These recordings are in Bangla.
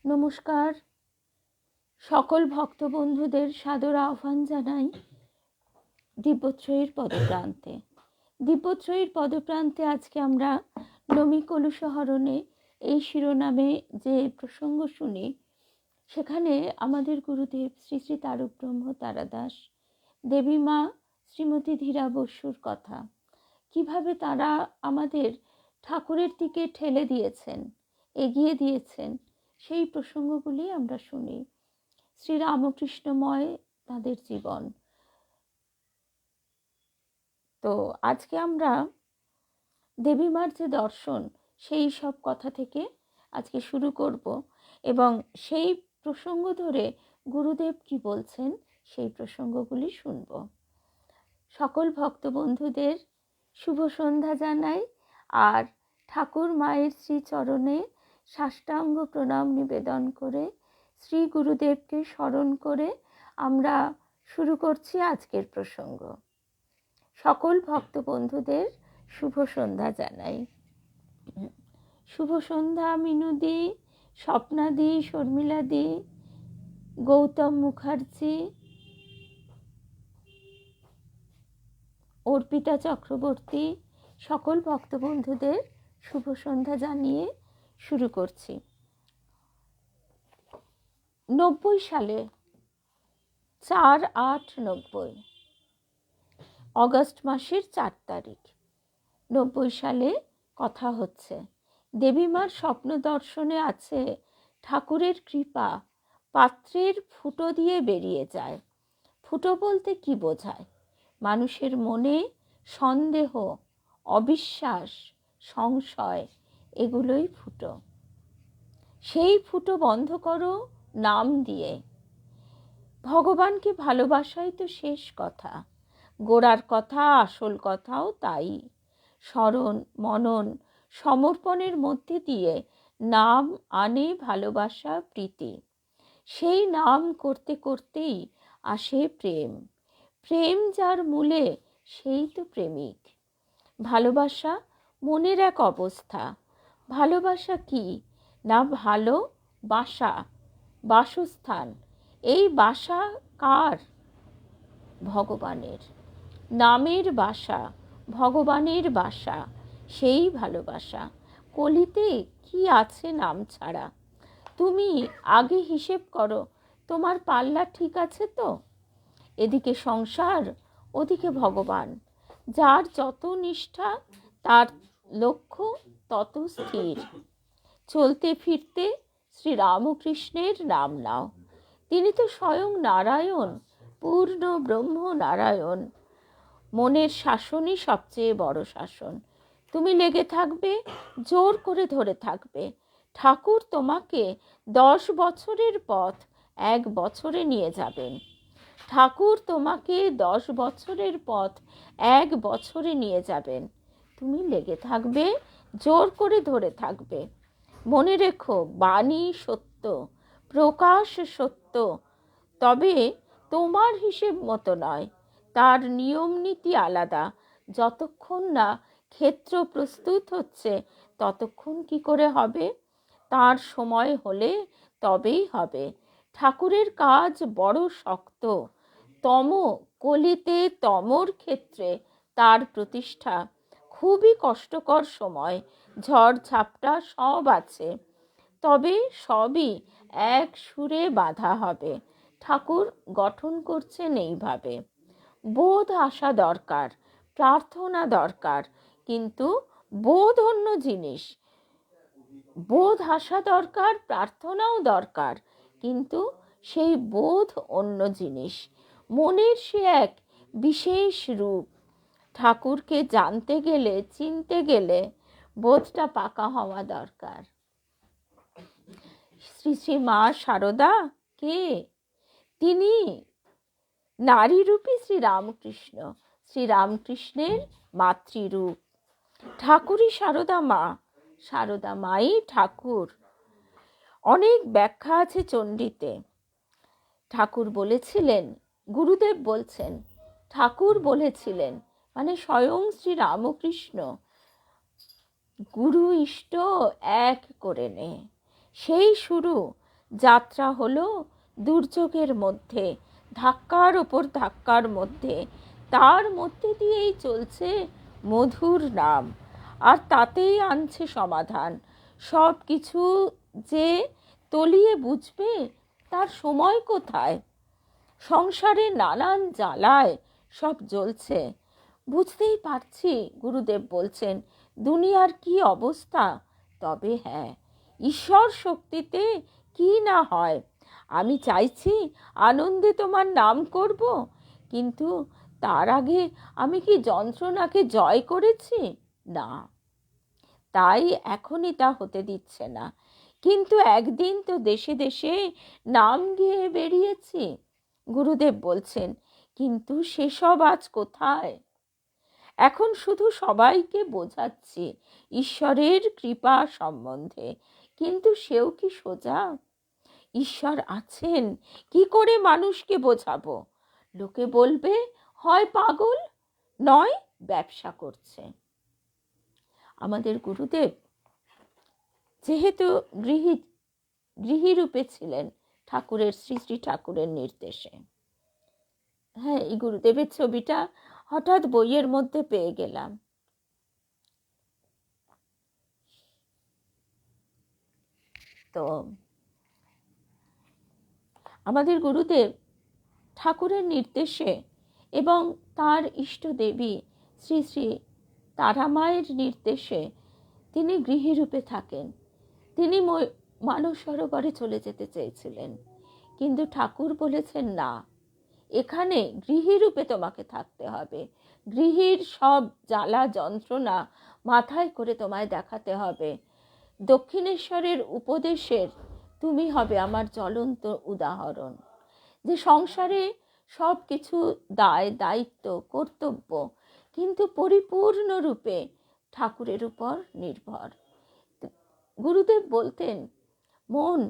নমস্কার। সকল ভক্ত বন্ধুদের সাদর আহ্বান জানাই দিব্যত্রয়ীর পদপ্রান্তে। দিব্যত্রয়ীর পদপ্রান্তে আজকে আমরা নমি কলুষহরণে এই শিরোনামে যে প্রসঙ্গ শুনি, সেখানে আমাদের গুরুদেব শ্রী শ্রী তারক ব্রহ্ম তারাদাস, দেবী মা শ্রীমতী ধীরা বসুর কথা, কিভাবে তারা আমাদের ঠাকুরের দিকে ঠেলে দিয়েছেন, এগিয়ে দিয়েছেন, সেই প্রসঙ্গগুলি আমরা শুনি। শ্রীরামকৃষ্ণময় তাদের জীবন। তো আজকে আমরা দেবী মার যে দর্শন, সেই সব কথা থেকে আজকে শুরু করব এবং সেই প্রসঙ্গ ধরে গুরুদেব কি বলছেন সেই প্রসঙ্গগুলি শুনব। সকল ভক্ত বন্ধুদের শুভ সন্ধ্যা জানাই, আর ঠাকুর মায়ের শ্রীচরণে সাষ্টাঙ্গ প্রণাম নিবেদন করে শ্রী গুরুদেবকে স্মরণ করে আমরা শুরু করছি আজকের প্রসঙ্গ। সকল ভক্ত বন্ধুদের শুভ সন্ধ্যা জানাই। শুভ সন্ধ্যা মিনুদি, স্বপ্নাদি, শর্মিলাদি, গৌতম মুখার্জি, অর্পিতা চক্রবর্তী, সকল ভক্ত বন্ধুদের শুভ সন্ধ্যা জানিয়ে শুরু করছি। 90 সালে 4/8/90 অগস্ট মাসের 4 তারিখ 90 সালে কথা হচ্ছে। দেবী মার স্বপ্ন দর্শনে আছে ঠাকুরের কৃপা পাত্রের ফুটো দিয়ে বেরিয়ে যায়। ফুটো বলতে কি বোঝায়? মানুষের মনে সন্দেহ, অবিশ্বাস, সংশয়, এগুলোই ফুটো। সেই ফুটো বন্ধ করো নাম দিয়ে। ভগবানকে ভালোবাসাই তো শেষ কথা, গোড়ার কথা, আসল কথাও তাই। স্মরণ, মনন, সমর্পণের মধ্যে দিয়ে নাম আনে ভালোবাসা, প্রীতি। সেই নাম করতে করতেই আসে প্রেম। প্রেম যার মূলে সেই তো প্রেমিক। ভালোবাসা মনের এক অবস্থা। ভালোবাসা কি না? ভালো বাসা, বাসস্থান। এই বাসা কার? ভগবানের। নামের বাসা, ভগবানের বাসা, সেই ভালোবাসা। কলিতে কি আছে নাম ছাড়া? তুমি আগে হিসেব করো, তোমার পাল্লা ঠিক আছে তো? এদিকে সংসার, ওদিকে ভগবান। যার যত নিষ্ঠা, তার লক্ষ্য তত স্থির। চলতে ফিরতে শ্রীরামকৃষ্ণের নাম নাও। তিনি তো স্বয়ং নারায়ণ, পূর্ণ ব্রহ্ম নারায়ণ। মনের শাসনই সবচেয়ে বড় শাসন। তুমি লেগে থাকবে, জোর করে ধরে থাকবে। ঠাকুর তোমাকে 10 বছরের পথ 1 বছরে নিয়ে যাবেন। ঠাকুর তোমাকে 10 বছরের পথ 1 বছরে নিয়ে যাবেন। তুমি লেগে থাকবে, জোর করে ধরে থাকবে। মনে রেখো, বাণী সত্য, প্রকাশ সত্য, তবে তোমার হিসেব মতো নয়। তার নিয়ম নীতি আলাদা। যতক্ষণ না ক্ষেত্র প্রস্তুত হচ্ছে, ততক্ষণ কি করে হবে? তার সময় হলে তবেই হবে। ঠাকুরের কাজ বড় শক্ত। কলিতে তমর ক্ষেত্রে তার প্রতিষ্ঠা খুবই কষ্টকর সময়। ঝড় ঝাপটা সব আছে, তবে সবই এক সুরে বাঁধা হবে। ঠাকুর গঠন করছেন এইভাবে। বোধ আসা দরকার, প্রার্থনা দরকার, কিন্তু বোধ অন্য জিনিস। বোধ আসা দরকার, প্রার্থনাও দরকার, কিন্তু সেই বোধ অন্য জিনিস। মনের সে এক বিশেষ রূপ। ঠাকুরকে জানতে গেলে, চিনতে গেলে বোধটা পাকা হওয়া দরকার। শ্রী শ্রী মা শারদা কে? তিনি নারীরূপী শ্রীরামকৃষ্ণ, শ্রীরামকৃষ্ণের মাতৃরূপ। ঠাকুরই শারদা মা, শারদা মাই ঠাকুর। অনেক ব্যাখ্যা আছে চণ্ডীতে। ঠাকুর বলেছিলেন, গুরুদেব বলছেন, ঠাকুর বলেছিলেন, মানে স্বয়ং শ্রীরামকৃষ্ণ, গুরু ইষ্ট এক করে নে। সেই শুরু যাত্রা হলো দুর্যোগের মধ্যে, ধাক্কার ওপর ধাক্কার মধ্যে, তার মধ্যে দিয়েই চলছে মধুর নাম, আর তাতেই আনছে সমাধান। সব কিছু যে তলিয়ে বুঝবে তার সময় কোথায়? সংসারে নানান জ্বালায় সব জ্বলছে, বুঝতেই পারছি গুরুদেব বলছেন দুনিয়ার কি অবস্থা। তবে হ্যাঁ, ঈশ্বর শক্তিতে কি না হয়। আমি চাইছি আনন্দে তোমার নাম করব, কিন্তু তার আগে আমি কি যন্ত্রণাকে জয় করেছি? না, তাই এখনই তা হতে দিচ্ছে না। কিন্তু একদিন তো দেশে দেশে নাম গেয়ে বেরিয়েছি, গুরুদেব বলছেন, কিন্তু সেসব আজ কোথায়? এখন শুধু সবাইকে বোঝাচ্ছি ঈশ্বরের কৃপা সম্বন্ধে, কিন্তু সেও কি সোজা? ঈশ্বর আছেন, কি করে মানুষকে বোঝাবো? লোকে বলবে হয় পাগল, নয় ব্যবসা করছে। আমাদের গুরুদেব যেহেতু গৃহী রূপে ছিলেন ঠাকুরের, শ্রী শ্রী ঠাকুরের নির্দেশে। হ্যাঁ, এই গুরুদেবের ছবিটা হঠাৎ বইয়ের মধ্যে পেয়ে গেলাম। তো আমাদের গুরুদেব ঠাকুরের নির্দেশে এবং তার ইষ্টদেবী শ্রী শ্রী তারামায়ের নির্দেশে তিনি গৃহীরূপে থাকেন। তিনি মানস সরোবরে চলে যেতে চেয়েছিলেন, কিন্তু ঠাকুর বলেছেন না, এখানে গৃহীরূপে তোমাকে থাকতে হবে। গৃহীর সব জ্বালা যন্ত্রণা মাথায় করে তোমায় দেখাতে হবে। দক্ষিণেশ্বরের উপদেশের তুমি হবে আমার জ্বলন্ত উদাহরণ, যে সংসারে সব কিছু দায় দায়িত্ব কর্তব্য, কিন্তু পরিপূর্ণরূপে ঠাকুরের উপর নির্ভর। গুরুদেব বলতেন, মন,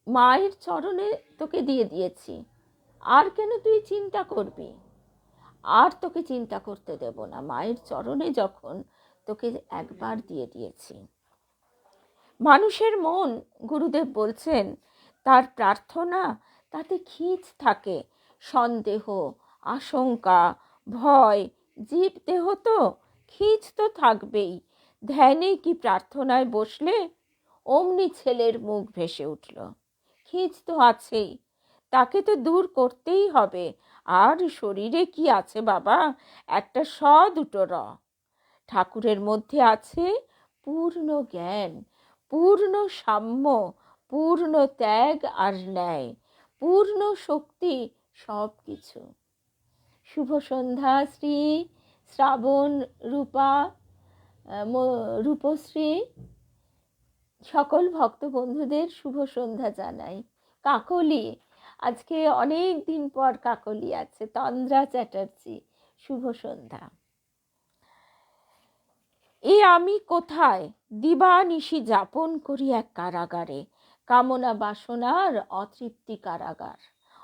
মায়ের চরণে তোকে দিয়ে দিয়েছি, আর কেন তুই চিন্তা করবি? আর তোকে চিন্তা করতে দেব না, মায়ের চরণে যখন তোকে একবার দিয়ে দিয়েছি। মানুষের মন, গুরুদেব বলছেন, তার প্রার্থনা তাতে খিঁচ থাকে, সন্দেহ, আশঙ্কা, ভয়, জীব দেহ তো খিঁচ তো থাকবেই। ধ্যানে কি প্রার্থনায় বসলে অমনি ছেলের মুখ ভেসে উঠল। খিঁচ তো আছেই, তাকে তো দূর করতেই হবে। আর শরীরে কি আছে বাবা? একটা স দুটো র। ঠাকুরের মধ্যে আছে পূর্ণ জ্ঞান, পূর্ণ সাম্য, পূর্ণ ত্যাগ আর ন্যায়, পূর্ণ শক্তি, সব কিছু। শুভ সন্ধ্যা শ্রী শ্রাবণ, রূপা, রূপশ্রী, সকল ভক্ত বন্ধুদের শুভ সন্ধ্যা জানাই। কাকলি, আজকে অনেক দিন পর কাকলি আছে, তন্দ্রা চ্যাটার্জি, শুভ সন্ধ্যা। এ আমি কোথায় দিবানিশি যাপন করি এক কারাগারে, কামনা বাসনার অতৃপ্তি কারাগার,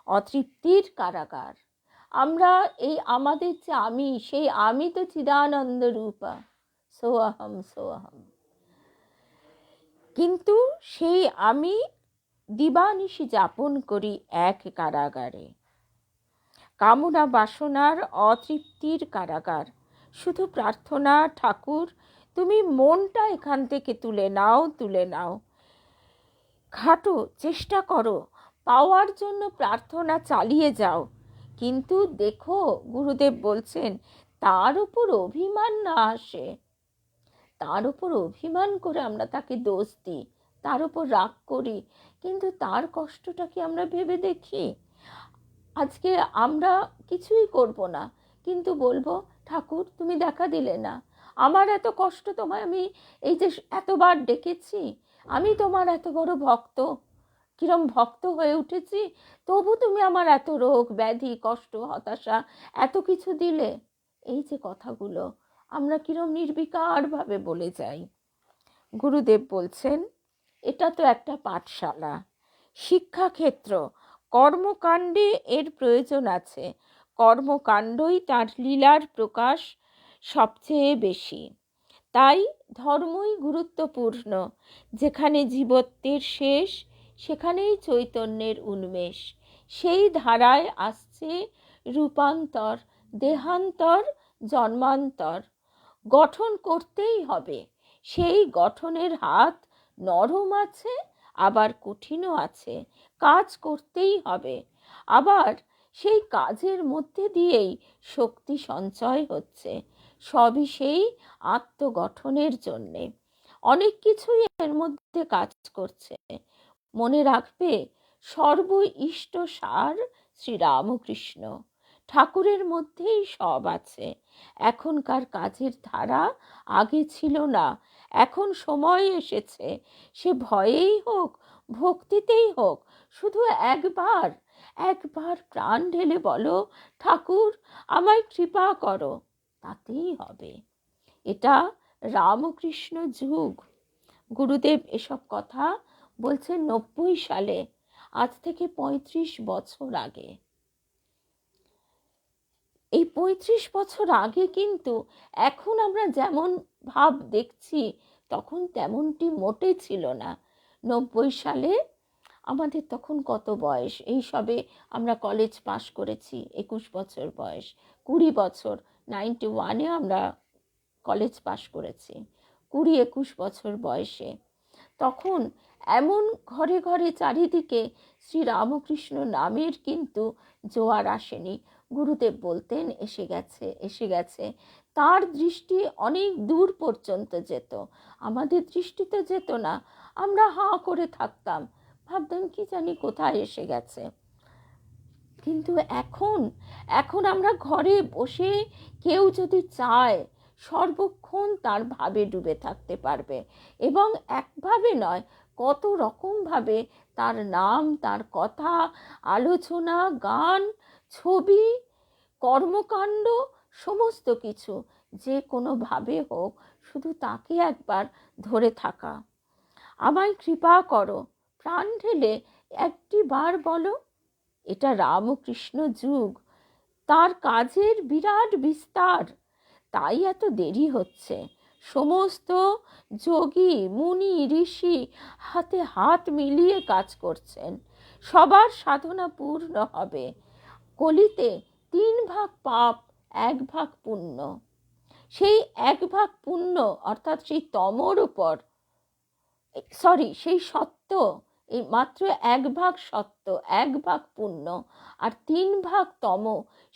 অতৃপ্তির কারাগার। আমরা এই আমাদের যে আমি, সেই আমি তো চিদানন্দ রূপা, সোয়াহম সোয়াহম, কিন্তু সেই আমি দিবানিশি যাপন করি এক কারাগারে, কামনা বাসনার অতৃপ্তির কারাগার। শুধু প্রার্থনা, ঠাকুর তুমি মনটা এখান থেকে তুলে নাও, তুলে নাও, খাটো, চেষ্টা করো, পাওয়ার জন্য প্রার্থনা চালিয়ে যাও। কিন্তু দেখো, গুরুদেব বলছেন, তার উপর অভিমান না আসে। তার উপর অভিমান করে আমরা তাকে দোষ দিই, তার উপর রাগ করি, কিন্তু তার কষ্টটা কি আমরা ভেবে দেখি? আজকে আমরা কিছুই করব না, কিন্তু বলবো, ঠাকুর তুমি দেখা দিলে না, আমার এত কষ্ট, তোমায় আমি এই যে এতবার ডেকেছি, আমি তোমার এত বড় ভক্ত, কিরম ভক্ত হয়ে উঠেছি, তবু তুমি আমার এত রোগ ব্যাধি, কষ্ট, হতাশা, এত কিছু দিলে। এই যে কথাগুলো আমরা কিরম নির্বিকারভাবে বলে যাই। গুরুদেব বলছেন, এটা তো একটা পাঠশালা, শিক্ষাক্ষেত্র, কর্মকাণ্ডে এর প্রয়োজন আছে। কর্মকাণ্ডই তার লীলার প্রকাশ সবচেয়ে বেশি। তাই ধর্মই গুরুত্বপূর্ণ। যেখানে জীবত্বের শেষ, সেখানেই চৈতন্যের উন্মেষ। সেই ধারায় আসছে রূপান্তর, দেহান্তর, জন্মান্তর। গঠন করতেই হবে। সেই গঠনের হাত নরম আছে, আবার কঠিনও আছে। কাজ করতেই হবে। আবার সেই কাজের মধ্যে দিয়েই শক্তি সঞ্চয় হচ্ছে। সবই সেই আত্মগঠনের জন্যে। অনেক কিছুই এর মধ্যে কাজ করছে। মনে রাখবে, সর্ব ইষ্ট সার শ্রীরামকৃষ্ণ। ঠাকুরের মধ্যেই সব আছে। এখনকার কাজের ধারা আগে ছিল না। এখন সময় এসেছে, সে ভয়েই হোক, ভক্তিতেই হোক, শুধু একবার একবার প্রাণ ঢেলে বলো, ঠাকুর আমায় কৃপা করো, তাতেই হবে। এটা রামকৃষ্ণ যুগ। গুরুদেব এসব কথা বলছেন 90 সালে, আজ থেকে 35 বছর আগে। এই 35 বছর আগে কিন্তু এখন আমরা যেমন ভাব দেখছি, তখন তেমনটি মোটে ছিল না। 90 সালে আমাদের তখন কত বয়স? এই সবে আমরা কলেজ পাশ করেছি, 21 বছর বয়স। 20 বছর, 91-এ আমরা কলেজ পাশ করেছি, 20-21 বছর বয়সে। তখন এমন ঘরে ঘরে চারিদিকে শ্রীরামকৃষ্ণ নামের কিন্তু জোয়ার আসেনি। গুরুদেব বলতেন এসে গেছে, এসে গেছে। তার দৃষ্টি অনেক দূর পর্যন্ত যেত, আমাদের দৃষ্টি তো যেত না। আমরা হাঁ করে থাকতাম, ভাবতাম কি জানি কোথায় এসে গেছে। কিন্তু এখন এখন আমরা ঘরে বসে কেউ যদি চায়, সর্বক্ষণ তার ভাবে ডুবে থাকতে পারবে। এবং একভাবে নয়, কত রকমভাবে তার নাম, তার কথা, আলোচনা, গান, ছবি, কর্মকাণ্ড, সমস্ত কিছু যে কোনোভাবে হোক, শুধু তাকে একবার ধরে থাকা। আমায় কৃপা করো, প্রাণ ঢেলে একটি বার বলো। এটা রামকৃষ্ণ যুগ, তার কাজের বিরাট বিস্তার, তাই এত দেরি হচ্ছে। সমস্ত যোগী, মুনি, ঋষি হাতে হাত মিলিয়ে কাজ করছেন। সবার সাধনা পূর্ণ হবে। কলিতে 3 ভাগ পাপ, 1 ভাগ পুণ্য। সেই 1 ভাগ পুণ্য, অর্থাৎ সেই তমর উপর, সেই সত্য, এই মাত্র 1 ভাগ সত্য, 1 ভাগ পুণ্য, আর 3 ভাগ তম।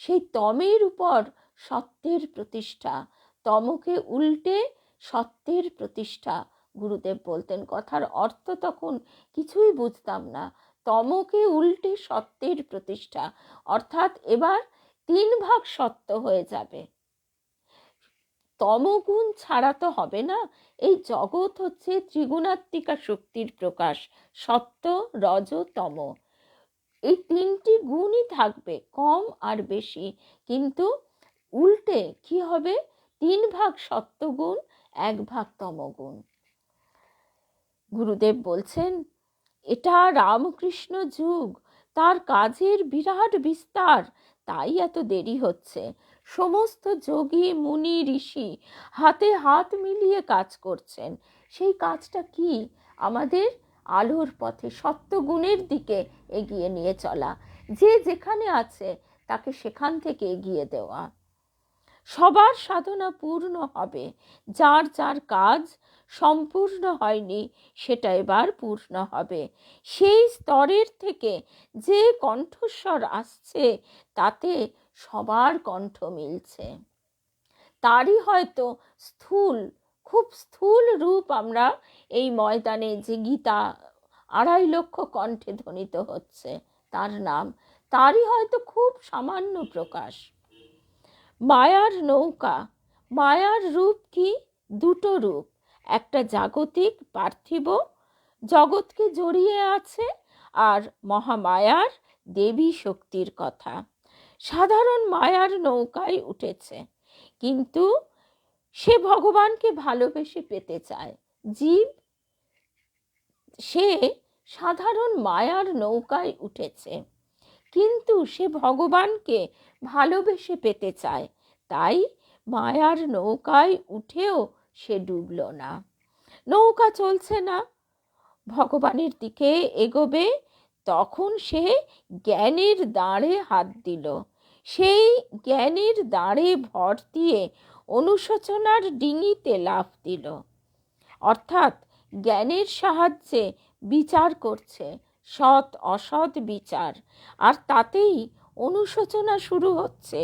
সেই তমের উপর সত্যের প্রতিষ্ঠা, তমকে উল্টে সত্যের প্রতিষ্ঠা। গুরুদেব বলতেন, কথার অর্থ তখন কিছুই বুঝতাম না। তমকে উল্টে সত্যের প্রতিষ্ঠা, অর্থাৎ এবার 3 ভাগ সত্য হয়ে যাবে। তমগুণ ছাড়া তো হবে না। এই জগৎ হচ্ছে ত্রিগুণাত্মিকা শক্তির প্রকাশ, সত্য, রজ, তম। এই 3টি গুণই থাকবে, কম আর বেশি। কিন্তু উল্টে কি হবে? 3 ভাগ সত্য গুণ, 1 ভাগ তমগুণ। গুরুদেব বলছেন এটা রামকৃষ্ণ যুগ, তার কাজের বিরাট বিস্তার, তাই এত দেরি হচ্ছে। সমস্ত যোগী, মুনি, ঋষি হাতে হাত মিলিয়ে কাজ করছেন। সেই কাজটা কি? আমাদের আলোর পথে, সত্যগুণের দিকে এগিয়ে নিয়ে চলা। যে যেখানে আছে তাকে সেখান থেকে এগিয়ে দেওয়া। সবার সাধনা পূর্ণ হবে। যার যার কাজ সম্পূর্ণ হয়নি, সেটা এবার পূর্ণ হবে। সেই স্তরের থেকে যে কণ্ঠস্বর আসছে, তাতে সবার কণ্ঠ মিলছে। তারই হয়তো খুব স্থূল রূপ আমরা এই ময়দানে, যে গীতা 2.5 লক্ষ কণ্ঠে ধ্বনিত হচ্ছে তার নাম, তারই হয়তো খুব সামান্য প্রকাশ। মায়ার নৌকা, মায়ার রূপ কি? 2টো রূপ। একটা জাগতিক পার্থিব জগৎকে জড়িয়ে আছে, আর মহামায়ার দেবী শক্তির কথা। সাধারণ মায়ার নৌকায় উঠেছে, কিন্তু সে ভগবানকে ভালোবেসে পেতে চায়। জীব সে সাধারণ মায়ার নৌকায় উঠেছে, কিন্তু সে ভগবানকে ভালোবেসে পেতে চায়। তাই মায়ার নৌকায় উঠেও সে ডুবল না। নৌকা চলছে না, ভগবানের দিকে এগোবে, তখন সে জ্ঞানের দাঁড়ে হাত দিল। সেই জ্ঞানের দাঁড়ে ভর দিয়ে অনুশোচনার ডিঙিতে লাফ দিল। অর্থাৎ জ্ঞানের সাহায্যে বিচার করছে, সৎ অসৎ বিচার, আর তাতেই অনুশোচনা শুরু হচ্ছে।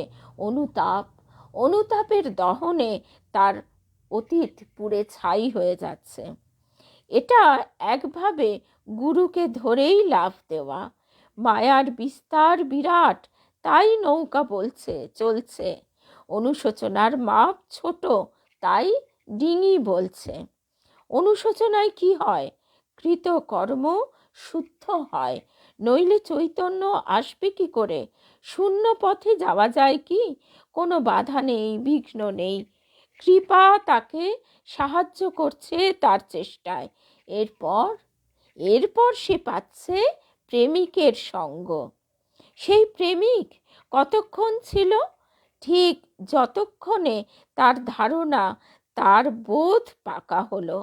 অনুতাপ, অনুতাপের দহনে তার অতীত পুড়ে ছাই হয়ে যাচ্ছে। এটা একভাবে গুরুকে ধরেই লাফ দেওয়া। মায়ার বিস্তার বিরাট, তাই নৌকা বলছে চলছে। অনুশোচনার মাপ ছোট, তাই ডিঙি বলছে। অনুশোচনায় কি হয়? কৃত কর্ম শুদ্ধ হয়, নইলে চৈতন্য আসবে কি করে? শূন্য পথে যাওয়া যায় কি? কোনো বাধা নেই, বিঘ্ন নেই, কৃপা তাকে সাহায্য করছে তার চেষ্টায়। এরপর এরপর সে পাচ্ছে প্রেমিকের সঙ্গ। সেই প্রেমিক কতক্ষণ ছিল? ঠিক যতক্ষণে তার ধারণা, তার বোধ পাকা হলো।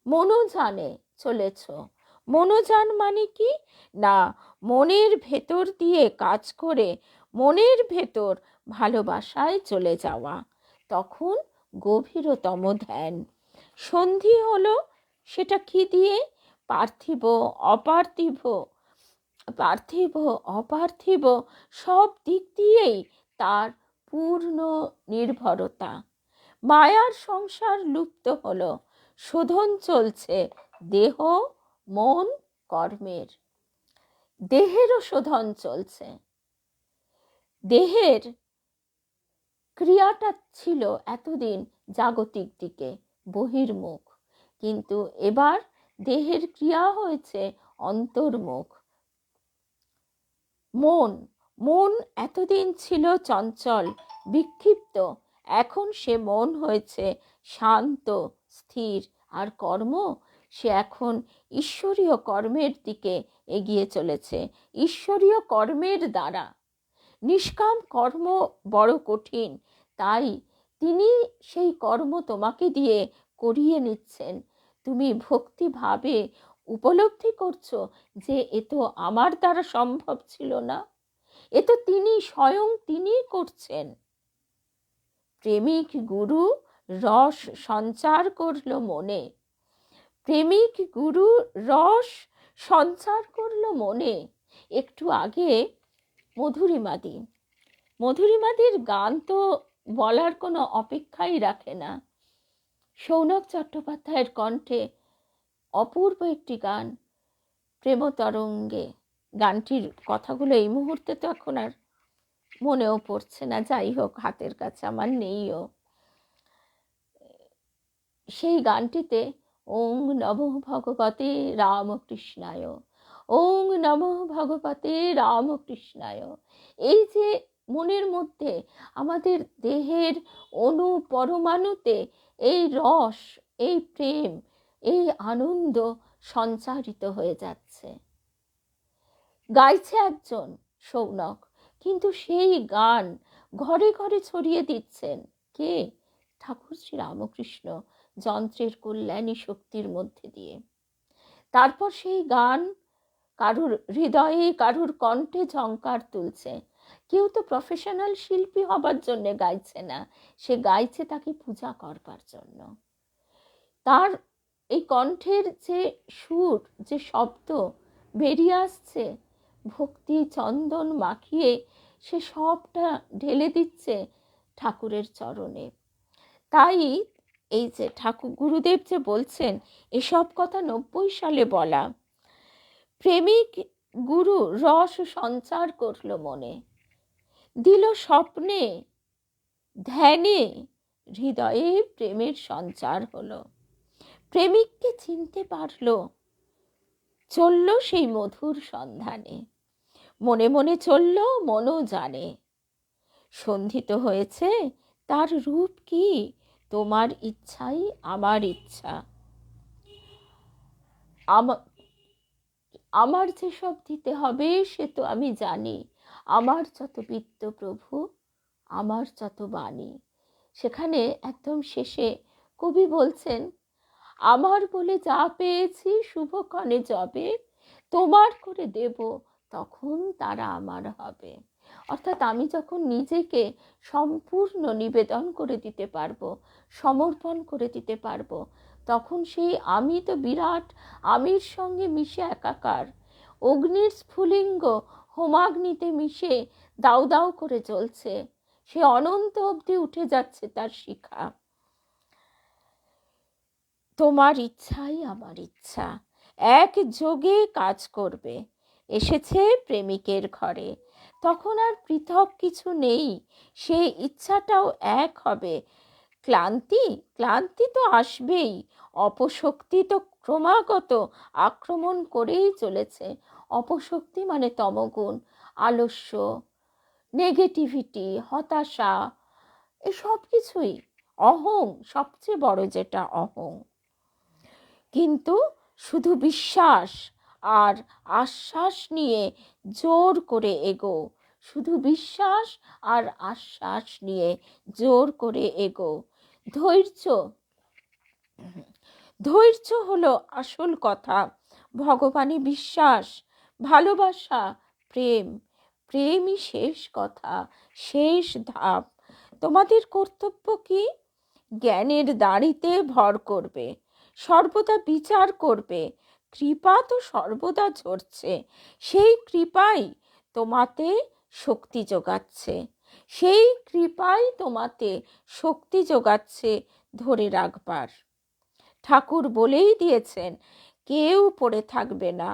মনোযানে চলেছ। মনোযান মানে কি? না, মনের ভেতর দিয়ে কাজ করে মনের ভেতর ভালোবাসায় চলে যাওয়া। তখন গভীরতম ধ্যান। সন্ধি হলো, সেটা কি দিয়ে? পার্থিব অপার্থিব, পার্থিব অপার্থিব সব দিক দিয়েই তার পূর্ণ নির্ভরতা। মায়ার সংসার লুপ্ত হলো, শোধন চলছে দেহ মন কর্মের। দেহেরও শোধন চলছে। দেহের ক্রিয়াটা ছিল এতদিন জাগতিক দিকে বহির্মুখ, কিন্তু এবার দেহের ক্রিয়া হয়েছে অন্তর্মুখ। মন, মন এতদিন ছিল চঞ্চল বিক্ষিপ্ত, এখন সে মন হয়েছে শান্ত স্থির। আর কর্ম, সে এখন ঈশ্বরীয় কর্মের দিকে এগিয়ে চলেছে, ঈশ্বরীয় কর্মের দ্বারা। নিষ্কাম কর্ম বড় কঠিন, তাই তিনি সেই কর্ম তোমাকে দিয়ে করিয়ে নিচ্ছেন। তুমি ভক্তিভাবে উপলব্ধি করছো যে এ তো আমার দ্বারা সম্ভব ছিল না, এ তো তিনি স্বয়ং তিনি করছেন। প্রেমিক গুরু রস সঞ্চার করলো মনে। প্রেমিক গুরু রস সঞ্চার করলো মনে। একটু আগে মধুরিমাদি, মধুরিমাদির গান তো বলার কোনো অপেক্ষাই রাখে না। শৌনক চট্টোপাধ্যায়ের কণ্ঠে অপূর্ব একটি গান, প্রেমতরঙ্গে। গানটির কথাগুলো এই মুহূর্তে তো এখন আর মনেও পড়ছে না, যাই হোক হাতের কাছে আমার নেইও। সেই গানটিতে ওং নমঃ ভগবতে রামকৃষ্ণায়, ওং নমঃ ভগবতে রামকৃষ্ণায়, এই যে মনের মধ্যে আমাদের দেহের অণু পরমাণুতে এই রস, এই প্রেম, এই আনন্দ সঞ্চারিত হয়ে যাচ্ছে। গাইছে একজন শৌনক, কিন্তু সেই গান ঘরে ঘরে ছড়িয়ে দিচ্ছেন কে? ঠাকুর শ্রী রামকৃষ্ণ যন্ত্রের কল্যাণী শক্তির মধ্যে দিয়ে। তারপর সেই গান কারুর হৃদয়ে কারুর কণ্ঠে ঝংকার তুলছে। কেউ তো প্রফেশনাল শিল্পী হবার জন্য গাইছে না, সে গাইছে তাকে পূজা করবার জন্য। তার এই কণ্ঠের যে সুর, যে শব্দ বেরিয়ে আসছে, ভক্তি চন্দন মাখিয়ে সে সবটা ঢেলে দিচ্ছে ঠাকুরের চরণে। তাই এই যে ঠাকুর গুরুদেব যে বলছেন, এসব কথা 90 সালে বলা। প্রেমিক গুরু রস সঞ্চার করলো মনে, দিল স্বপ্নে ধ্যানে, হৃদয়ে প্রেমের সঞ্চার হলো। প্রেমিককে চিনতে পারলো, চলল সেই মধুর সন্ধানে। মনে মনে চলল, মনও জানে। সন্ধিত হয়েছে তার রূপ কি? তোমার ইচ্ছাই আমার ইচ্ছা। আমার যেসব দিতে হবে সে তো আমি জানি। আমার যত বিত্ত প্রভু, আমার যত বাণী। সেখানে একদম শেষে কবি বলছেন, আমার বলে যা পেয়েছি শুভক্ষণে যবে, তোমার করে দেব তখন তারা আমার হবে। অর্থাৎ আমি যখন নিজেকে সম্পূর্ণ নিবেদন করে দিতে পারবো, সমর্পণ করে দিতে পারবো, তখন সেই আমি তো বিরাট আমির সঙ্গে মিশে একাকার, অগ্নির স্ফুলিঙ্গ হোমাগ্নিতে মিশে দাউ দাউ করে জ্বলছে, সে অনন্ত অবধি উঠে যাচ্ছে তার শিখা। তোমার ইচ্ছাই আমার ইচ্ছা, এক যোগে কাজ করবে। এসেছে প্রেমিকের ঘরে, তখন আর পৃথক কিছু নেই, সে ইচ্ছাটাও এক হবে। ক্লান্তি ক্লান্তি তো আসবেই, অপশক্তি তো ক্রমাগত আক্রমণ করেই চলেছে। অপশক্তি মানে তমগুণ, আলস্য, নেগেটিভিটি, হতাশা, এসব কিছুই, অহং, সবচেয়ে বড় যেটা অহং। কিন্তু শুধু বিশ্বাস আর আশ্বাস নিয়ে জোর করে এগো, শুধু বিশ্বাস আর আশ্বাস নিয়ে জোর করে এগো। ধৈর্য, ধৈর্য হলো আসল কথা। ভগবানে বিশ্বাস, ভালোবাসা, প্রেম, প্রেমই শেষ কথা, শেষ ধাপ। তোমাদের কর্তব্য কি? জ্ঞানের দাড়িতে ভর করবে, সর্বদা বিচার করবে। কৃপা তো সর্বদা ঝরছে, সেই কৃপাই তোমাতে শক্তি যোগাচ্ছে, সেই কৃপাই তোমাতে শক্তি যোগাচ্ছে ধরে রাখবার। ঠাকুর বলেই দিয়েছেন, কেউ পড়ে থাকবে না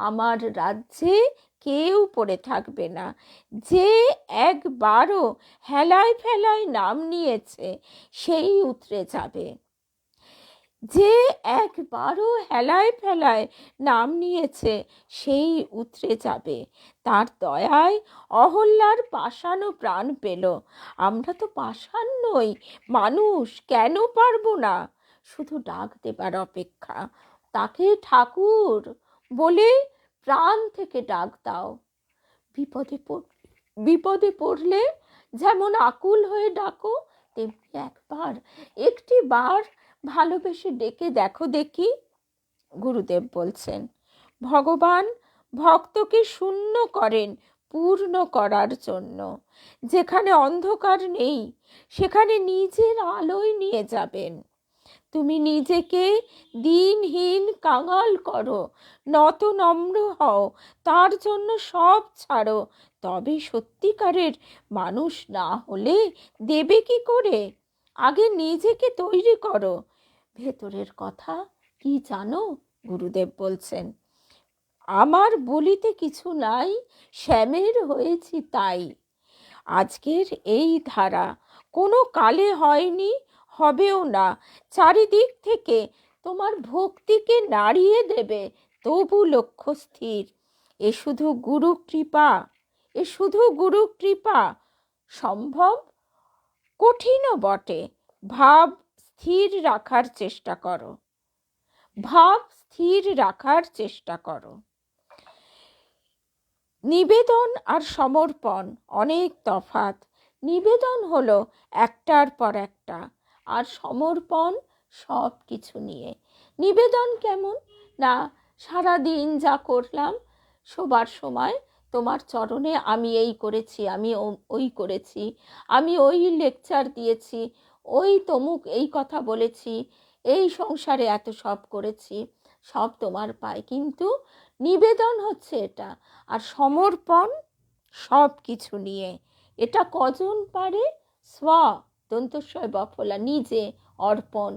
আমার রাজ্যে, কেউ পড়ে থাকবে না। যে একবারও হেলায় ফেলায় নাম নিয়েছে সেই উতরে যাবে, যে একবারও হেলায় ফেলায় নাম নিয়েছে সেই উতরে যাবে। তার দয়ায় অহল্যার পাষাণও প্রাণ পেল। আমরা তো পাষাণ নই, মানুষ, কেন পারবো না? শুধু ডাক দেবার অপেক্ষা। তাকে ঠাকুর বলে প্রাণ থেকে ডাক দাও। বিপদে পড়লে যেমন আকুল হয়ে ডাকো, তেমনি একবার, একটি বার ভালোবেসে ডেকে দেখো দেখি। গুরুদেব বলছেন, ভগবান ভক্তকে শূন্য করেন পূর্ণ করার জন্য। যেখানে অন্ধকার নেই সেখানে নিজের আলোয় নিয়ে যাবেন। তুমি নিজেকে দিনহীন কাঙাল করো, নত নম্র হও, তার জন্য সব ছাড়ো। তবে সত্যিকারের মানুষ না হলে দেবে কি করে? আগে নিজেকে তৈরি করো। ভেতরের কথা কি জানো? গুরুদেব বলছেন, আমার বলিতে কিছু নাই, শ্যামের হয়েছি তাই। আজকের এই ধারা কোনো কালে হয়নি, হবেও না। চারিদিক থেকে তোমার ভক্তিকে নাড়িয়ে দেবে, তবু লক্ষ্য স্থির। এ শুধু গুরু কৃপা, এ শুধু গুরু কৃপা। সম্ভব, কঠিনও বটে। ভাব স্থির রাখার চেষ্টা করো, ভাব স্থির রাখার চেষ্টা করো। নিবেদন আর সমর্পণ অনেক তফাৎ। নিবেদন হলো একটার পর একটা, আর সমর্পণ সব কিছু নিয়ে। নিবেদন কেমন না, সারাদিন যা করলাম, শোবার সময় তোমার চরণে আমি এই করেছি, আমি ওই করেছি, আমি ওই লেকচার দিয়েছি, ওই তমুক এই কথা বলেছি, এই সংসারে এত সব করেছি, সব তোমার পায়। কিন্তু নিবেদন হচ্ছে এটা, আর সমর্পণ সব কিছু নিয়ে। এটা কজন পারে? স্ব, দন্তস্বয় বফলা, নিজে অর্পণ,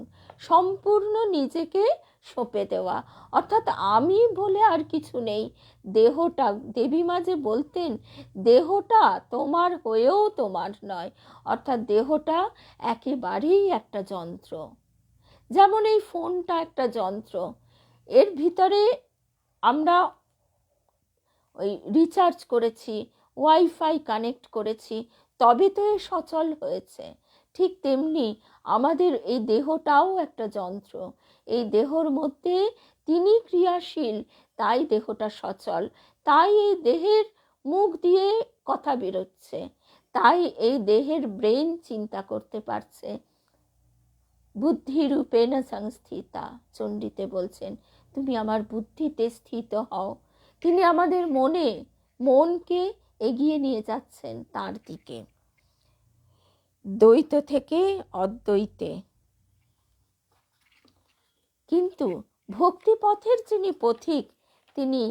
সম্পূর্ণ নিজেকে সঁপে দেওয়া। অর্থাৎ আমি বলে আর কিছু নেই। দেহটা, দেবী মা যে বলতেন, দেহটা তোমার হয়েও তোমার নয়। অর্থাৎ দেহটা একেবারেই একটা যন্ত্র। যেমন এই ফোনটা একটা যন্ত্র, এর ভিতরে আমরা ওই রিচার্জ করেছি, ওয়াইফাই কানেক্ট করেছি, তবে তো এ সচল হয়েছে। ঠিক তেমনি আমাদের এই দেহটাও একটা যন্ত্র। এই দেহর মধ্যে তিনি ক্রিয়াশীল, তাই দেহটা সচল, তাই এই দেহের মুখ দিয়ে কথা বেরোচ্ছে, তাই এই দেহের ব্রেন চিন্তা করতে পারছে। বুদ্ধিরূপেণ সংস্থিতা, চণ্ডীতে বলছেন তুমি আমার বুদ্ধিতে স্থিত হও। তিনি আমাদের মনকে এগিয়ে নিয়ে যাচ্ছেন তার দিকে, দ্বৈত থেকে অদ্বৈতে। কিন্তু ভক্তিপথের যিনি পথিক, তিনি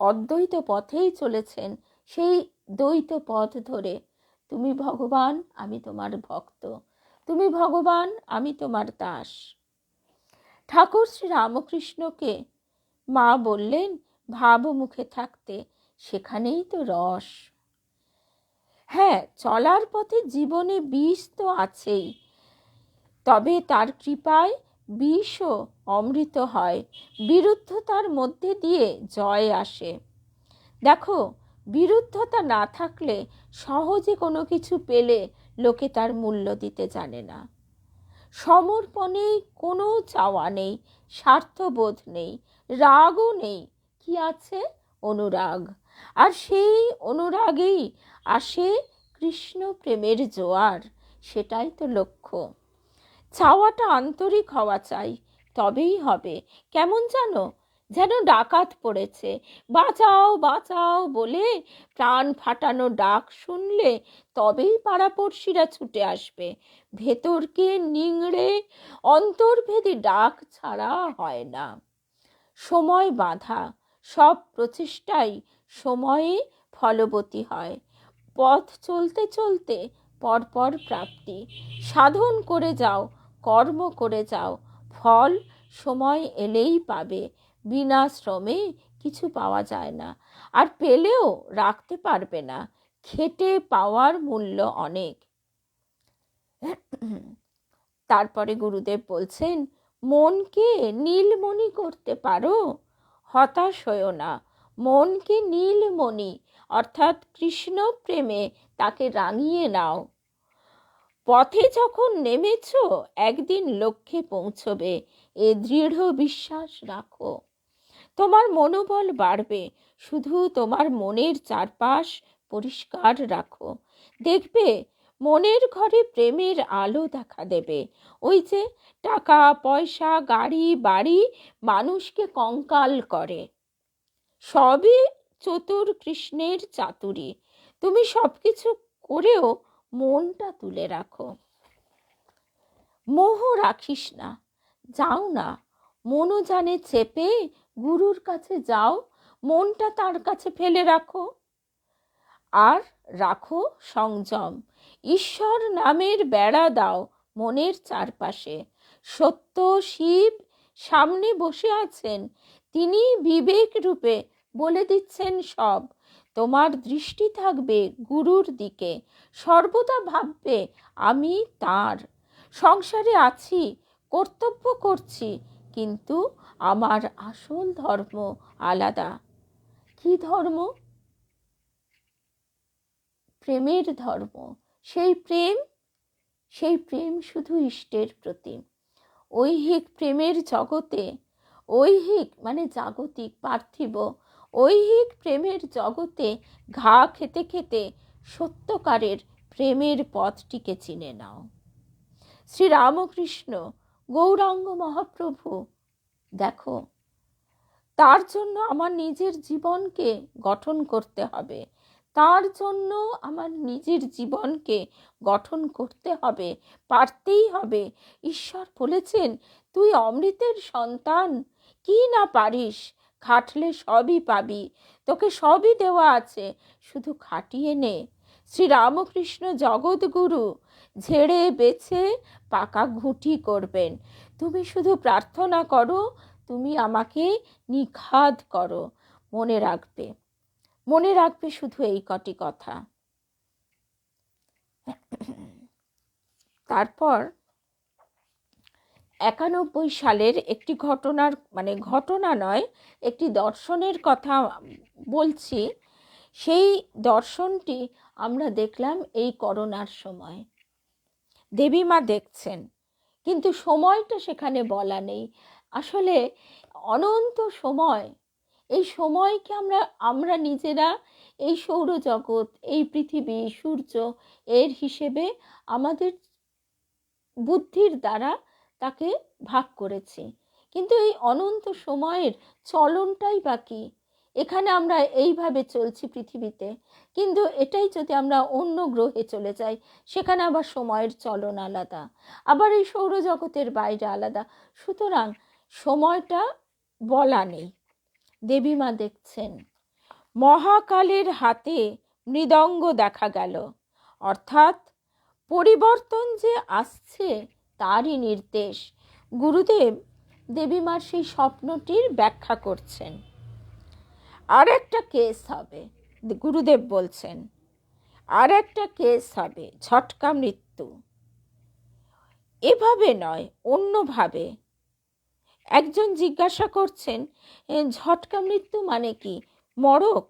অদ্বৈত পথেই চলেছেন, সেই দ্বৈত পথ ধরে। তুমি ভগবান, আমি তোমার ভক্ত, তুমি ভগবান, আমি তোমার দাস। ঠাকুর শ্রী রামকৃষ্ণকে মা বললেন ভাবমুখে থাকতে, সেখানেই তো রস। হ্যাঁ, চলার পথে জীবনে বিষ তো আছেই, তবে তার কৃপায় বিষও অমৃত হয়, বিরুদ্ধতার মধ্যে দিয়ে জয় আসে। দেখো, বিরুদ্ধতা না থাকলে সহজে কোনো কিছু পেলে লোকে তার মূল্য দিতে জানে না। সমর্পণে কোনো চাওয়া নেই, স্বার্থবোধ নেই, রাগও নেই, কি আছে? অনুরাগ। আর সেই অনুরাগেই আসে কৃষ্ণ প্রেমের জোয়ার, সেটাই তো লক্ষ্য। চাওয়াটা আন্তরিক হওয়া চাই, তবেই হবে। কেমন যেন ডাকাত পড়েছে, বাঁচাও বাঁচাও বলে প্রাণ ফাটানো ডাক শুনলে তবেই পাড়াপড়শিরা ছুটে আসবে। ভেতরকে নিংড়ে অন্তর্ভেদী ডাক ছাড়া হয় না। সময় বাঁধা, সব প্রচেষ্টাই সময়ে ফলবতী হয়। পথ চলতে চলতে পরপর প্রাপ্তি। সাধন করে যাও, কর্ম করে যাও, ফল সময় এলেই পাবে। বিনা শ্রমে কিছু পাওয়া যায় না, আর পেলেও রাখতে পারবে না। খেটে পাওয়ার মূল্য অনেক। তারপরে গুরুদেব বলছেন, মনকে নীলমণি করতে পারো, হতাশ হয়েও না। মনকে নীলমণি অর্থাৎ কৃষ্ণ প্রেমে তাকে রাঙিয়ে নাও। পথে যখন নেমেছ, একদিন লক্ষ্যে পৌঁছবে, এ দৃঢ় বিশ্বাস রাখো। তোমার মনোবল বাড়বে, শুধু তোমার মনের চারপাশ পরিষ্কার রাখো। দেখবে মনের ঘরে প্রেমের আলো দেখা দেবে। ওই যে টাকা পয়সা গাড়ি বাড়ি মানুষকে কঙ্কাল করে, সবই চতুর কৃষ্ণের চাতুরি। তুমি সবকিছু করেও মনটা তুলে রাখো, মোহ রাখিস না। যাও না, মনও জানে চেপে, গুরুর কাছে যাও, মনটা তার কাছে ফেলে রাখো। আর রাখো সংযম। ঈশ্বর নামের বেড়া দাও মনের চারপাশে। সত্য শিব সামনে বসে আছেন, তিনি বিবেক রূপে বলে দিচ্ছেন সব। তোমার দৃষ্টি থাকবে গুরুর দিকে, সর্বদা ভাববে আমি তার। সংসারে আছি, কর্তব্য করছি, কিন্তু আমার আসল ধর্ম আলাদা। কি ধর্ম? প্রেমের ধর্ম। সেই প্রেম শুধু ইষ্টের প্রতি। ঐহিক প্রেমের জগতে, ঐহিক মানে জাগতিক পার্থিব, ঐহিক প্রেমের জগতে ঘা খেতে খেতে সত্যকারের প্রেমের পথটিকে চিনে নাও। শ্রী রামকৃষ্ণ গৌরাঙ্গ মহাপ্রভু, দেখো, তার জন্য আমার নিজের জীবনকে গঠন করতে হবে, তার জন্য আমার নিজের জীবনকে গঠন করতে হবে, পারতেই হবে। ঈশ্বর বলেছেন, তুই অমৃতের সন্তান, কি না পারিস, খাটলে সবই পাবি, তোকে সবই দেওয়া আছে, শুধু খাটিয়ে নে। শ্রী রামকৃষ্ণ জগৎগুরু ঝেড়ে বেছে পাকা ঘুঁটি করবেন। তুমি শুধু প্রার্থনা করো, তুমি আমাকে নিখাদ করো। মনে রাখবে শুধু এই কটি কথা। তারপর 91 সালের একটি ঘটনা নয়, একটি দর্শনের কথা বলছি। সেই দর্শনটি আমরা দেখলাম এই করোনার সময়। দেবী মা দেখছেন, কিন্তু সময়টা সেখানে বলা নেই। আসলে অনন্ত সময়, এই সময়কে আমরা নিজেরা এই সৌরজগৎ, এই পৃথিবী, সূর্য এর হিসেবে আমাদের বুদ্ধির দ্বারা তাকে ভাগ করেছি, কিন্তু এই অনন্ত সময়ের চলনটাই বাকি। এখানে আমরা এইভাবে চলছি পৃথিবীতে, কিন্তু এটাই যদি আমরা অন্য গ্রহে চলে যাই, সেখানে আবার সময়ের চলন আলাদা, আবার এই সৌরজগতের বাইরে আলাদা। সুতরাং সময়টা বলা নেই। দেবীমা দেখছেন মহাকালের হাতে মৃদঙ্গ দেখা গেল, অর্থাৎ পরিবর্তন যে আসছে তারই নির্দেশ। গুরুদেব দেবীমার সেই স্বপ্নটির ব্যাখ্যা করছেন। আর একটা কেস হবে, গুরুদেব বলছেন, আর একটা কেস হবে, ঝটকা মৃত্যু। এভাবে নয়, অন্যভাবে। একজন জিজ্ঞাসা করছেন, ঝটকা মৃত্যু মানে কি, মরক?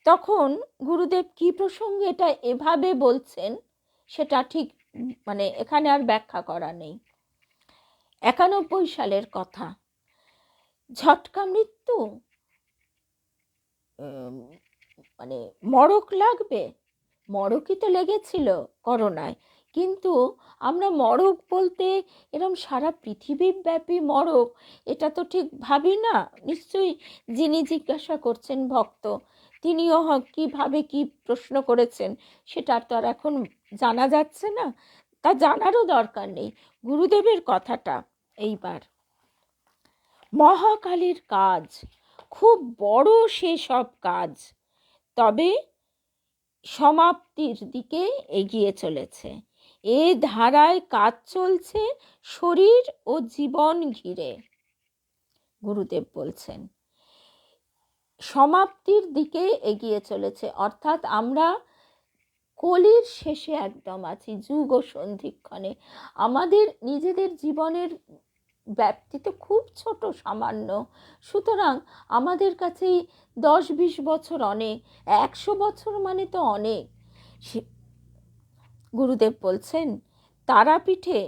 তখন গুরুদেব কি প্রসঙ্গে এটা এভাবে বলছেন সেটা ঠিক মানে এখানে আর ব্যাখ্যা করা নেই। 91 সালের কথা। ঝটকা মৃত্যু মানে মরক লাগবে, মরকই তো লেগেছিল করোনায়, কিন্তু আমরা মরক বলতে এরম সারা পৃথিবীব্যাপী মরক এটা তো ঠিক ভাবি না। নিশ্চয়ই যিনি জিজ্ঞাসা করছেন ভক্ত, তিনিও কীভাবে কি প্রশ্ন করেছেন সেটা তো আর এখন জানা যাচ্ছে না, তা জানারও দরকার নেই। গুরুদেবের কথাটা এইবার, মহাকালের কাজ খুব বড়, সেসব কাজ তবে সমাপ্তির দিকে এগিয়ে চলেছে। এ ধারায় কাজ চলছে শরীর ও জীবন ঘিরে। গুরুদেব বলছেন সমাপ্তির দিকে এগিয়ে চলেছে, অর্থাৎ আমরা কলির শেষে একদম আছি, যুগ ও সন্ধিক্ষণে। আমাদের নিজেদের জীবনের ব্যাপ্তি তো খুব ছোট, সামান্য। সুতরাং আমাদের কাছেই 10-20 বছর অনেক, 100 বছর মানে তো অনেক। গুরুদেব বলছেন তারাপীঠে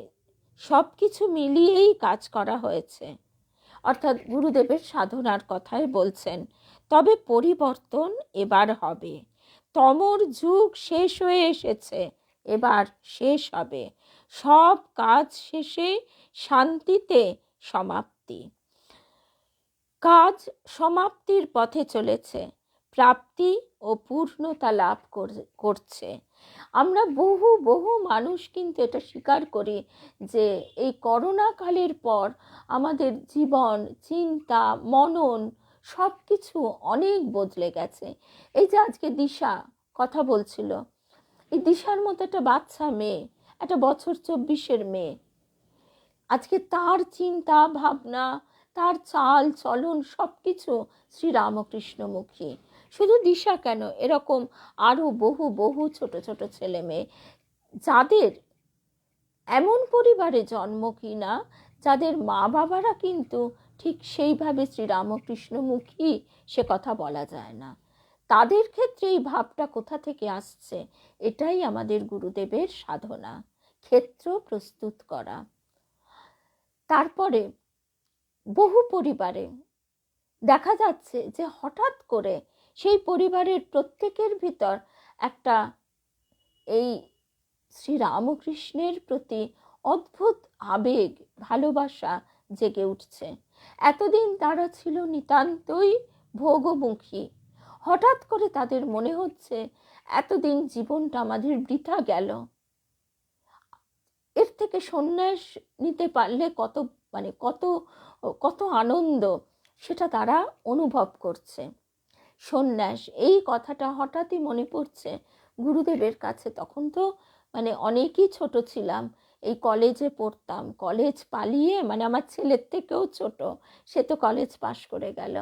সব কিছু মিলিয়েই কাজ করা হয়েছে, অর্থাৎ গুরুদেবের সাধনার কথাই বলছেন। তবে পরিবর্তন এবার হবে। তমর যুগ শেষ হয়ে এসেছে, এবার শেষ হবে। সব কাজ শেষে শান্তিতে সমাপ্তি। কাজ সমাপ্তির পথে চলেছে, প্রাপ্তি ও পূর্ণতা লাভ করছে। আমরা বহু বহু মানুষ কিন্তু এটা স্বীকার করি যে এই করোনা কালের পর আমাদের জীবন, চিন্তা, মনন সব কিছু অনেক বদলে গেছে। এই যে আজকে দিশা কথা বলছিল, এই দিশার মতো একটা বাচ্চা মেয়ে, একটা বছর 24-এর মেয়ে, আজকে তার চিন্তা ভাবনা, তার চাল চলন সব কিছু শ্রীরামকৃষ্ণমুখী। শুধু দিশা কেন, এরকম আরও বহু বহু ছোট ছোট ছেলে মেয়ে যাদের এমন পরিবারে জন্ম কিনা যাদের মা বাবারা কিন্তু ঠিক সেইভাবে শ্রীরামকৃষ্ণমুখী, সে কথা বলা যায় না। তাদের ক্ষেত্রে এই ভাবটা কোথা থেকে আসছে, এটাই আমাদের গুরুদেবের সাধনা, ক্ষেত্র প্রস্তুত করা। তারপরে বহু পরিবারে দেখা যাচ্ছে যে হঠাৎ করে সেই পরিবারের প্রত্যেকের ভিতর একটা এই শ্রীরামকৃষ্ণের প্রতি অদ্ভুত আবেগ, ভালোবাসা জেগে উঠছে। এতদিন তারা ছিল নিতান্তই ভোগমুখী, হঠাৎ করে তাদের মনে হচ্ছে এতদিন জীবনটা আমাদের বৃথা গেল, এর থেকে সন্ন্যাস নিতে পারলে কত মানে কত কত আনন্দ, সেটা তারা অনুভব করছে। সন্ন্যাস এই কথাটা হঠাৎই মনে পড়ছে গুরুদেবের কাছে। তখন তো মানে অনেকই ছোট ছিলাম, এই কলেজে পড়তাম, কলেজ পালিয়ে মানে আমার ছেলের থেকেও ছোট, সে তো কলেজ পাশ করে গেল,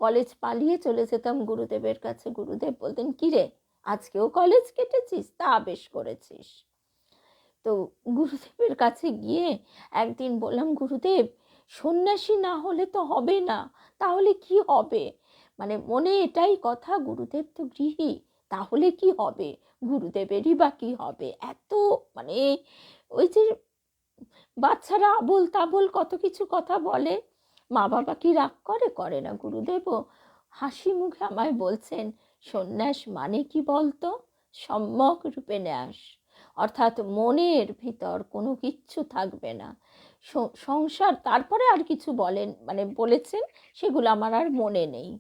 কলেজ পালিয়ে চলে যেতাম গুরুদেবের কাছে। গুরুদেব বলতেন, কিরে আজকেও কলেজ কেটেছিস, তা বেশ করেছিস। তো গুরুদেবের কাছে গিয়ে একদিন বললাম, গুরুদেব সন্ন্যাসী না হলে তো হবে না, তাহলে কি হবে? মানে মনে এটাই কথা, গুরুদেব তো গৃহী, তাহলে কি হবে, গুরুদেবেরই বা কি হবে? এত মানে ওই যে বাচ্চারা আবোল তাবোল কত কিছু কথা বলে, মা বাবা কি রাগ করে? করে না। গুরুদেবও হাসি মুখে আমায় বলছেন, সন্ন্যাস মানে কি বলতো? সম্যক রূপে ন্যাস, অর্থাৎ মনের ভিতর কোনো কিচ্ছু থাকবে না। সংসার তারপরে আর কিছু বলেছেন, সেগুলো আমার আর মনে নেই,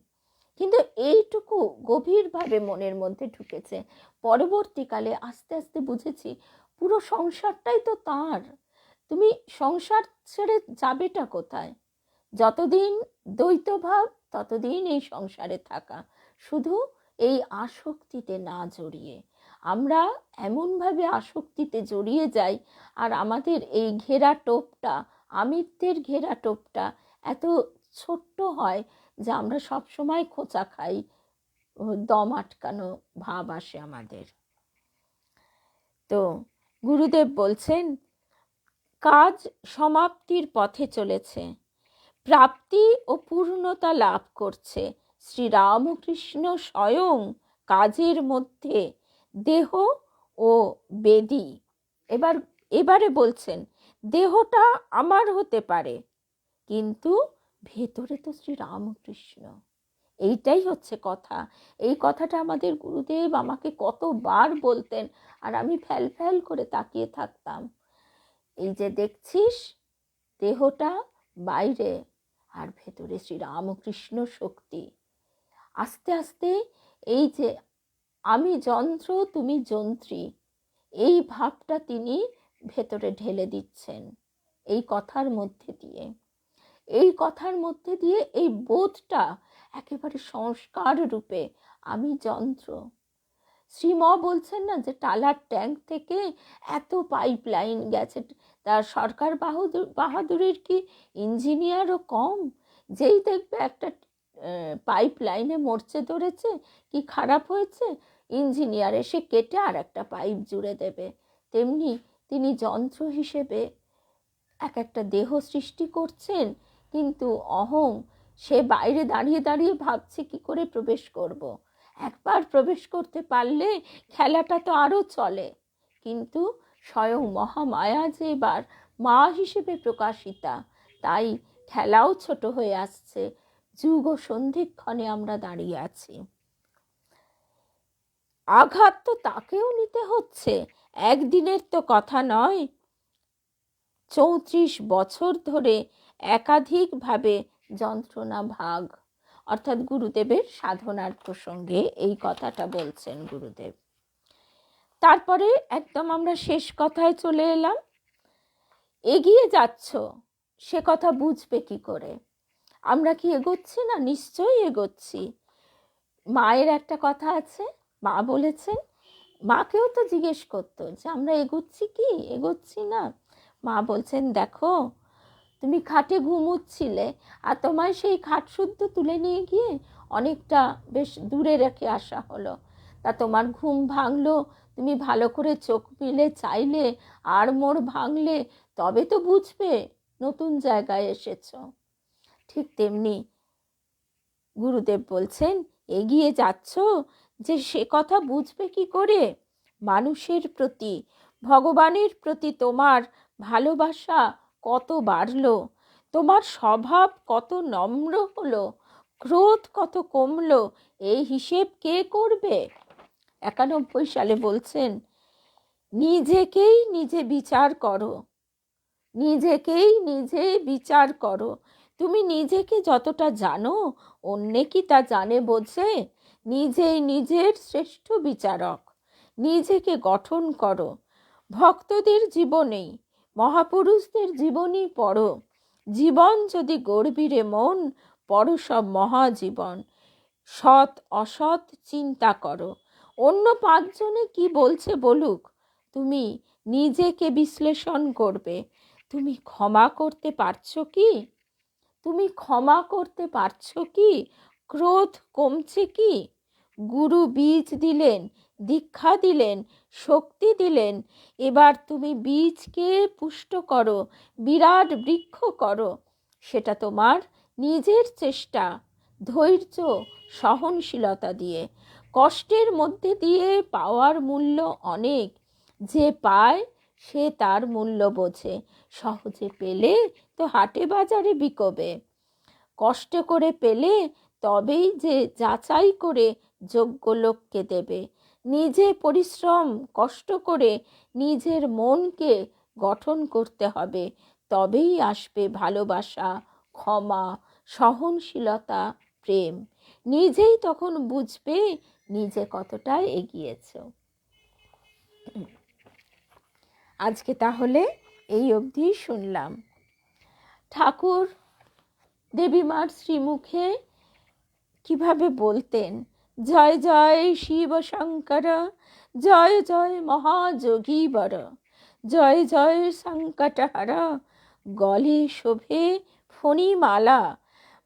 কিন্তু এইটুকু গভীরভাবে মনের মধ্যে ঢুকেছে। পরবর্তীকালে আস্তে আস্তে বুঝেছি পুরো সংসারটাই তো তার। তুমি সংসার ছেড়ে যাবেটা কোথায়? যতদিন দ্বৈতভাব ততদিন এই সংসারে থাকা, শুধু এই আসক্তিতে না জড়িয়ে। আমরা এমনভাবে আসক্তিতে জড়িয়ে যাই, আর আমাদের এই ঘেরা টোপটা, আমিত্বের ঘেরা টোপটা এত ছোট্ট হয় যে আমরা সবসময় খোঁচা খাই, দম আটকানো ভাব আসে আমাদের। তো গুরুদেব বলছেন, কাজ সমাপ্তির পথে চলেছে, প্রাপ্তি ও পূর্ণতা লাভ করছে। শ্রীরামকৃষ্ণ স্বয়ং কাজের মধ্যে দেহ ও বেদী। এবারে বলছেন, দেহটা আমার হতে পারে, কিন্তু ভেতরে তো শ্রীরামকৃষ্ণ। এইটাই হচ্ছে কথা। এই কথাটা আমাদের গুরুদেব আমাকে কতবার বলতেন, আর আমি ফ্যাল ফ্যাল করে তাকিয়ে থাকতাম। এই যে দেখছিস, দেহটা বাইরে আর ভেতরে শ্রীরামকৃষ্ণ শক্তি। আস্তে আস্তে এই যে আমি যন্ত্র তুমি যন্ত্রী, এই ভাবটা তিনি ভেতরে ঢেলে দিচ্ছেন এই কথার মধ্যে দিয়ে। এই কথার মধ্যে দিয়ে এই বোধটা একেবারে সংস্কার রূপে, আমি যন্ত্র। শ্রীম বলছেন না যে টালার ট্যাঙ্ক থেকে এত পাইপ লাইন গেছে, তার সরকার বাহাদুরের কি ইঞ্জিনিয়ারও কম? যেই দেখবে একটা পাইপ লাইনে মরচে ধরেছে কি খারাপ হয়েছে, ইঞ্জিনিয়ার এসে কেটে আর একটা পাইপ জুড়ে দেবে। তেমনি তিনি যন্ত্র হিসেবে এক একটা দেহ সৃষ্টি করছেন, কিন্তু অহং সে বাইরে দাঁড়িয়ে দাঁড়িয়ে ভাবছে কি করে প্রবেশ করব। একবার প্রবেশ করতে পারলে খেলাটা তো আরও চলে, কিন্তু স্বয়ং মহামায়া যে এবার মা হিসেবে প্রকাশিতা, তাই খেলাও ছোট হয়ে আসছে। যুগ ও সন্ধিক্ষণে আমরা দাঁড়িয়ে আছি। আঘাত তো তাকেও নিতে হচ্ছে, একদিনের তো কথা নয়। 34 বছর ধরে একাধিকভাবে যন্ত্রণা ভাগ, অর্থাৎ গুরুদেবের সাধনার প্রসঙ্গে এই কথাটা বলছেন গুরুদেব। তারপরে একদম আমরা শেষ কথায় চলে এলাম। এগিয়ে যাচ্ছ, সে কথা বুঝবে কি করে? আমরা কি এগোচ্ছি না? নিশ্চয়ই এগোচ্ছি। মায়ের একটা কথা আছে, মা বলেছেন, মাকেও তো জিজ্ঞেস করতো যে আমরা এগোচ্ছি কি, এগোচ্ছি না। মা বলছেন, দেখো তুমি খাটে ঘুমুচ্ছিলে, আর তোমায় সেই খাট শুদ্ধ তুলে নিয়ে গিয়ে অনেকটা বেশ দূরে রেখে আসা হলো। তা তোমার ঘুম ভাঙলো, তুমি ভালো করে চোখ মিলে চাইলে, আর মোড় ভাঙলে, তবে তো বুঝবে নতুন জায়গায় এসেছো। ঠিক তেমনি গুরুদেব বলছেন, এগিয়ে যাচ্ছ, যে সে কথা বুঝবে কি করে? মানুষের প্রতি, ভগবানের প্রতি তোমার ভালোবাসা কত বাড়লো, তোমার স্বভাব কত নম্র হলো, ক্রোধ কত কমলো, এই হিসেব কে করবে? 91 সালে বলছেন, নিজেকেই নিজে বিচার করো, নিজেকেই নিজে বিচার করো। তুমি নিজেকে যতটা জানো, অন্যে কি তা জানে বোঝে? নিজেই নিজের শ্রেষ্ঠ বিচারক, নিজেকে গঠন করো। ভক্তদের জীবনেই, মহাপুরুষদের জীবনই পড়ো। জীবন যদি গর্বিরে মন, পড়ো সব মহাজীবন। সৎ অসৎ চিন্তা করো, অন্য 5 জনে কি বলছে বলুক, তুমি নিজেকে বিশ্লেষণ করবে। তুমি ক্ষমা করতে পারছো কি? তুমি ক্ষমা করতে পারছো কি? ক্রোধ কমছে কি? গুরু বীজ দিলেন, দীক্ষা দিলেন, শক্তি দিলেন, এবার তুমি বীজকে পুষ্ট করো, বিরাট বৃক্ষ করো। সেটা তোমার নিজের চেষ্টা, ধৈর্য, সহনশীলতা দিয়ে। কষ্টের মধ্যে দিয়ে পাওয়ার মূল্য অনেক। যে পায় সে তার মূল্য বোঝে। সহজে পেলে তো হাটে বাজারে বিকোবে, কষ্ট করে পেলে তবেই যে যাচাই করে যোগ্য লোককে দেবে। নিজে পরিশ্রম কষ্ট করে নিজের মনকে গঠন করতে হবে, তবেই আসবে ভালোবাসা, ক্ষমা, সহনশীলতা, প্রেম। নিজেই তখন বুঝবে নিজে কতটা এগিয়েছো। আজকে তাহলে এই অবধি শুনলাম। ঠাকুর দেবীমার শ্রীমুখে কিভাবে বলতেন, জয় জয় শিব শঙ্কর, জয় জয় মহাযোগী বর, জয় জয় সংকটহর, গলে শোভে ফণিমালা,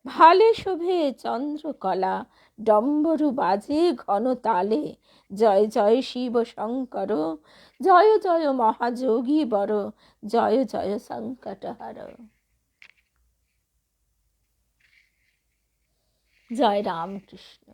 ভালে শোভে চন্দ্রকলা, ডম্বরু বাজে ঘন তালে, জয় জয় শিব শঙ্কর, জয় জয় মহাযোগী বর, জয় জয় সংকটহর। জয় রামকৃষ্ণ।